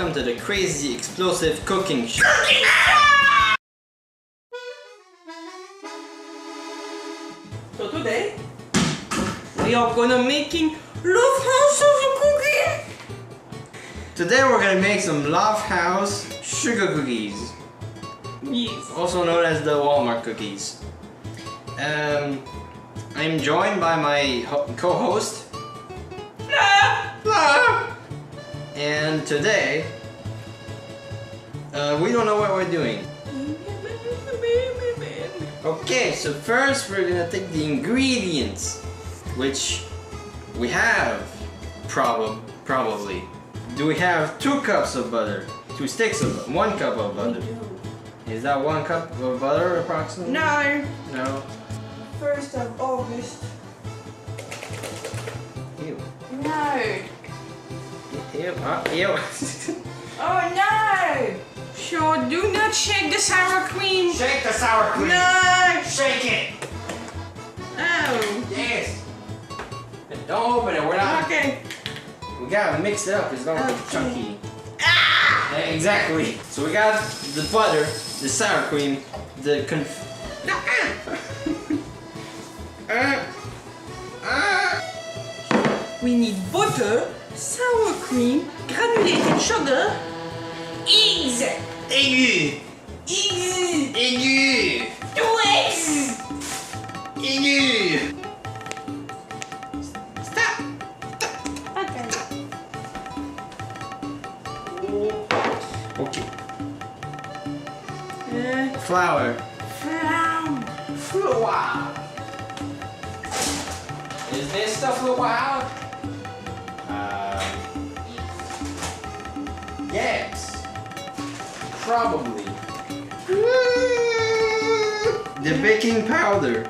welcome to the crazy explosive cooking show. So today we are gonna making Lofthouse cookie. Today we're gonna make some Lofthouse sugar cookies, Yes. also known as the Walmart cookies. I'm joined by my co-host, and today we don't know what we're doing. Okay, so first we're gonna take the ingredients, which we have probably. Do we have 2 cups of butter? 2 sticks of butter? 1 cup of butter? Is that 1 cup of butter approximately? No. No. 1st of August. Ew. No. Ew. Ew. Oh no! Sure, do not shake the sour cream. Shake the sour cream. No. Shake it. Oh. Yes. Don't open it. We're not. Okay. We gotta mix it up. It's gonna be Okay. chunky. Yeah, exactly. So we got the butter, the sour cream, the We need butter, sour cream, granulated sugar, eggs. Aigu. Eggs. Aigu. 2 eggs. Aigu. Stop. Okay. Okay. Flour. Flour. Is this the flour? Yes. Probably. The baking powder.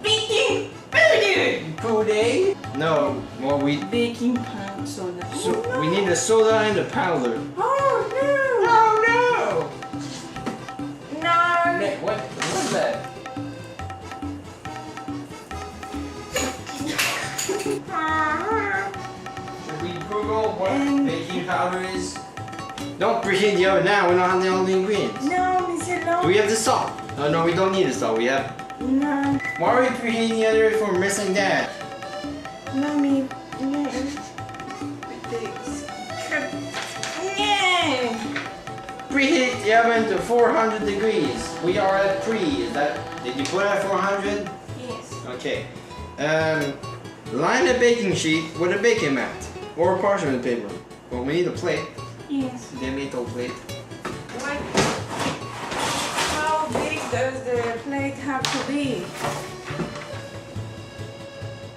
Baking powder. Pudding? No. Well, Baking powder soda. so we need the soda and the powder. Oh no. Oh no! No. What's that? Should we Google what baking powder is? Don't preheat the oven now. We don't have all the ingredients. No, Monsieur Do we have the salt? Oh no, we don't need the salt. We have. No. Why are we preheating the other if we're missing that? Mommy. Preheat the oven to 400 degrees. We are at pre. Is that? Did you put it at 400? Yes. Okay. Line the baking sheet with a baking mat or parchment paper. Well, we need a plate. Yes. The metal plate. What? How big does the plate have to be?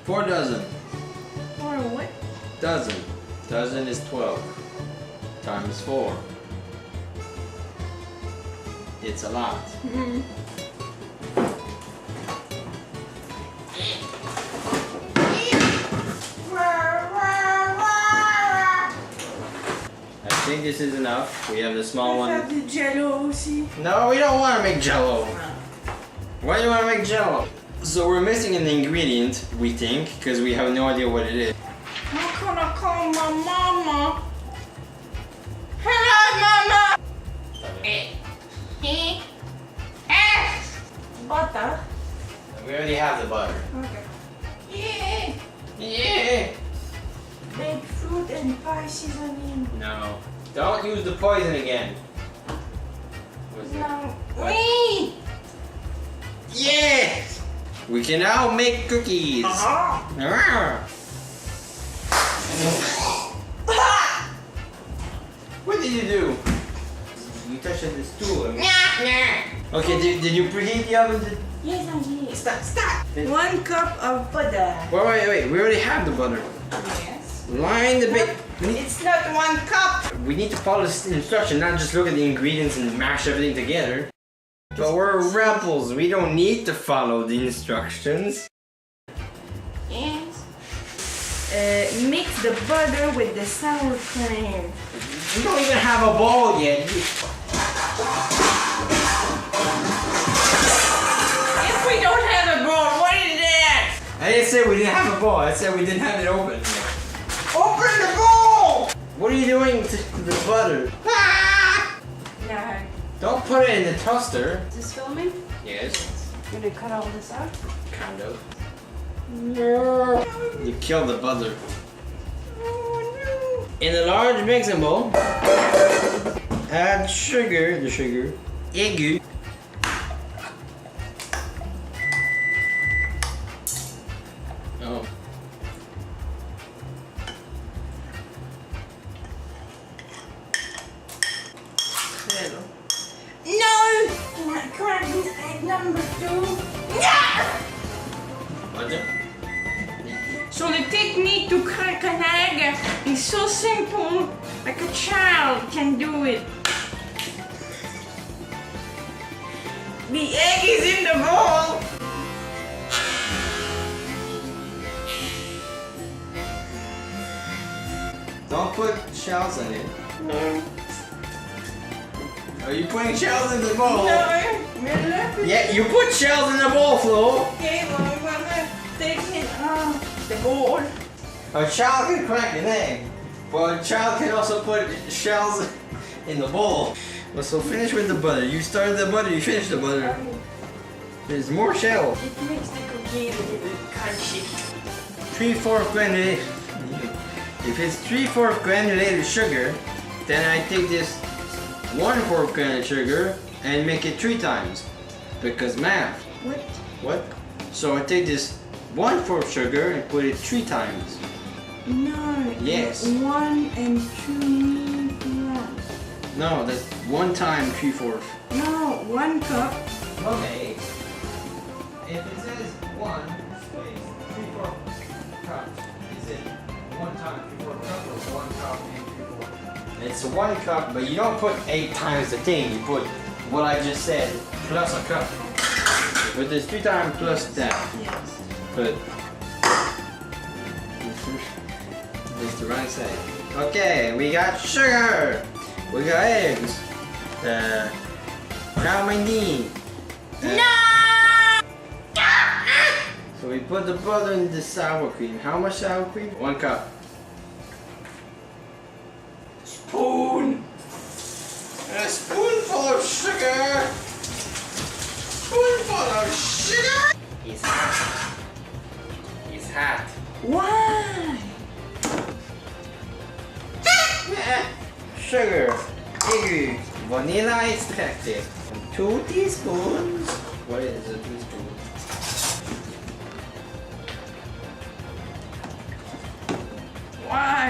4 dozen. Or what? Dozen. Dozen is 12 times 4. It's a lot. I think this is enough. We have the small I have one. the jello aussi. No, we don't want to make jello. Why do you want to make jello? So we're missing an ingredient, we think, because we have no idea what it is. How can I call my mama? Hello, mama! Butter. We already have the butter. Okay. Yeah. Yeah! Baked fruit and pie seasoning. No. Don't use the poison again. What's that? No. What? Wait. Yes! We can now make cookies. Ah. What did you do? You touched the stool. Okay, did you preheat the oven? Yes, I did. Stop! 1 cup of butter. Wait. We already have the butter. Yes. Line the bake. It's not 1 cup. We need to follow this instruction, not just look at the ingredients and mash everything together. But we're rebels. We don't need to follow the instructions. Yes. Mix the butter with the sour cream. We don't even have a bowl yet. If we don't have a bowl, what is that? I didn't say we didn't have a bowl. I said we didn't have it open. Open the bowl! What are you doing to the butter? No. Don't put it in the toaster. Is this filming? Yes. You're gonna cut all this out? Kind of. No. You killed the butter. Oh In a large mixing bowl, add sugar, egg. Oh. no! Not cracking egg number 2. No! What the? So the technique to crack an egg is so simple, like a child can do it. The egg is in the bowl. Don't put shells in it. No. Are you putting shells in the bowl? No. We're left with Yeah, you put shells in the bowl, Flo. Okay, well, I'm gonna take it off the bowl. A child can crack an egg, but a child can also put shells in the bowl. Well, so finish with the butter. You started the butter, you finished the butter. There's more shell. It makes the cookie a little crunchy. 3/4 granulated. If it's 3/4 granulated sugar, then I take this 1/4 granulated sugar and make it 3 times. Because math. What? What? So I take this 1/4 sugar and put it 3 times. No. Yes. 1 and 2 1. No, that's 1 time 3/4. No, 1 cup. Okay. If it says 1 space 3/4 cups, is it 1 time 3/4 cup or 1 cup and 3/4? It's 1 cup, but you don't put 8 times the thing. You put what I just said plus a cup. But there's 3 times plus that. Yes. But it's the right side. Okay, we got sugar. We got eggs. Calamine. No! So we put the butter in the sour cream. How much sour cream? 1 cup. Spoon! A spoonful of sugar! Spoonful of sugar! He's hot. He's hot. Why? Sugar, egg, vanilla extracted. 2 teaspoons. What is a teaspoon? Why?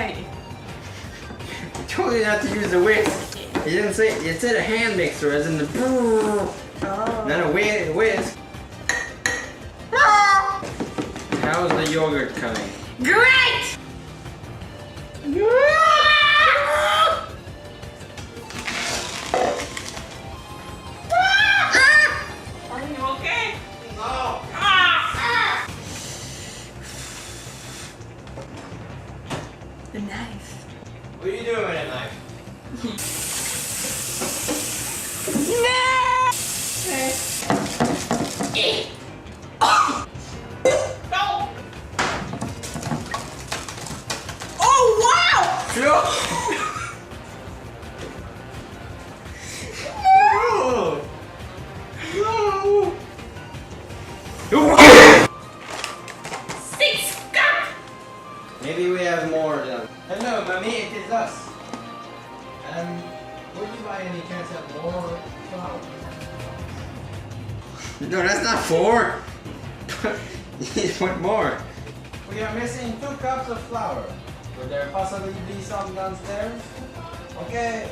I told you not to use the whisk. You didn't say it said a hand mixer as in the Oh. not a whisk. How's the yogurt coming? Great! Are you okay? No. The knife. What are you doing with a knife? Oh wow! No. 6 cup! Maybe we have more than. Hello, mommy, it is us. Would you by any chance have more flour? No, that's not 4. You need one more. We are missing 2 cups of flour. Would there possibly be some downstairs? Okay.